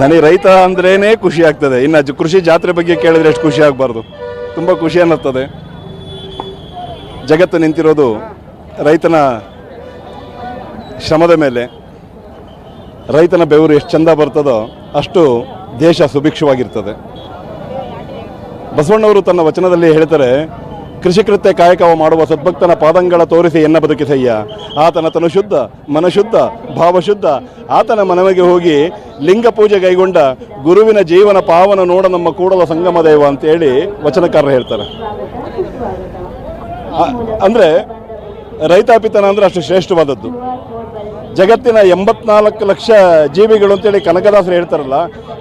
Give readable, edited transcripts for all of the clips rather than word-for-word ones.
ನನಗೆ ರೈತ ಅಂದ್ರೇ ಖುಷಿ ಆಗ್ತದೆ. ಇನ್ನು ಕೃಷಿ ಜಾತ್ರೆ ಬಗ್ಗೆ ಕೇಳಿದ್ರೆ ಎಷ್ಟು ಖುಷಿ ಆಗಬಾರ್ದು, ತುಂಬ ಖುಷಿ ಅನ್ನಿಸ್ತದೆ. ಜಗತ್ತು ನಿಂತಿರೋದು ರೈತನ ಶ್ರಮದ ಮೇಲೆ. ರೈತನ ಬೆವರು ಎಷ್ಟು ಚಂದ ಬರ್ತದೋ ಅಷ್ಟು ದೇಶ ಸುಭಿಕ್ಷವಾಗಿರ್ತದೆ. ಬಸವಣ್ಣವರು ತನ್ನ ವಚನದಲ್ಲಿ ಹೇಳ್ತಾರೆ, ಕೃಷಿಕೃತ್ಯ ಕಾಯಕವ ಮಾಡುವ ಸದ್ಭಕ್ತನ ಪಾದಂಗಳ ತೋರಿಸಿ ಎನ್ನ ಬದುಕಿಸಯ್ಯ. ಆತನ ತನು ಶುದ್ಧ, ಮನಶುದ್ಧ, ಭಾವಶುದ್ಧ. ಆತನ ಮನವಿಗೆ ಹೋಗಿ ಲಿಂಗ ಪೂಜೆ ಕೈಗೊಂಡ ಗುರುವಿನ ಜೀವನ ಪಾವನ ನೋಡ ನಮ್ಮ ಕೂಡಲ ಸಂಗಮ ದೇವ ಅಂತೇಳಿ ವಚನಕಾರರು ಹೇಳ್ತಾರೆ. ಅಂದರೆ ರೈತಾಪಿತನ ಅಂದರೆ ಅಷ್ಟು ಶ್ರೇಷ್ಠವಾದದ್ದು. ಜಗತ್ತಿನ 84 ಲಕ್ಷ ಜೀವಿಗಳು ಅಂತೇಳಿ ಕನಕದಾಸರು ಹೇಳ್ತಾರಲ್ಲ,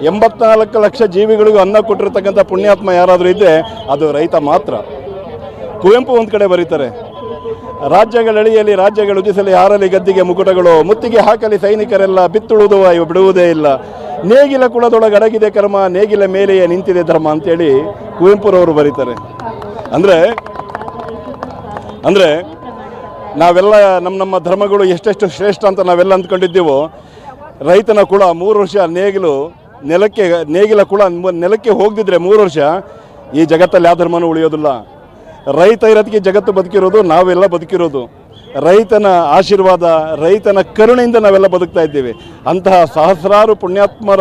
84 ಲಕ್ಷ ಜೀವಿಗಳಿಗೂ ಅನ್ನ ಕೊಟ್ಟಿರ್ತಕ್ಕಂಥ ಪುಣ್ಯಾತ್ಮ ಯಾರಾದರೂ ಇದ್ದರೆ ಅದು ರೈತ ಮಾತ್ರ. ಕುವೆಂಪು ಒಂದು ಕಡೆ ಬರೀತಾರೆ, ರಾಜ್ಯಗಳೆಳೆಯಲಿ ರಾಜ್ಯಗಳು ಉದಿಸಲಿ ಹಾರಲಿ ಗದ್ದಿಗೆ ಮುಕುಟಗಳು, ಮುತ್ತಿಗೆ ಹಾಕಲಿ ಸೈನಿಕರೆಲ್ಲ ಬಿತ್ತುಳುವುದು ಬಿಡುವುದೇ ಇಲ್ಲ, ನೇಗಿಲ ಕುಳದೊಳಗೆ ಅಡಗಿದೆ ಕರ್ಮ, ನೇಗಿಲ ಮೇಲೆಯೇ ನಿಂತಿದೆ ಧರ್ಮ ಅಂತೇಳಿ ಕುವೆಂಪುರವರು ಬರೀತಾರೆ. ಅಂದರೆ ನಾವೆಲ್ಲ ನಮ್ಮ ಧರ್ಮಗಳು ಎಷ್ಟೆಷ್ಟು ಶ್ರೇಷ್ಠ ಅಂತ ನಾವೆಲ್ಲ ಅಂದ್ಕೊಂಡಿದ್ದೀವೋ, ರೈತನ ಕುಳ 3 ವರ್ಷ ನೇಗಿಲ ಕುಳ ನೆಲಕ್ಕೆ ಹೋಗದಿದ್ರೆ 3 ವರ್ಷ ಈ ಜಗತ್ತಲ್ಲಿ ಯಾವ ಧರ್ಮನೂ ಉಳಿಯೋದಿಲ್ಲ. ರೈತ ಇರೋದಕ್ಕೆ ಜಗತ್ತು ಬದುಕಿರೋದು, ನಾವೆಲ್ಲ ಬದುಕಿರೋದು. ರೈತನ ಆಶೀರ್ವಾದ, ರೈತನ ಕರುಣೆಯಿಂದ ನಾವೆಲ್ಲ ಬದುಕ್ತಾ ಇದ್ದೀವಿ. ಅಂತಹ ಸಹಸ್ರಾರು ಪುಣ್ಯಾತ್ಮರ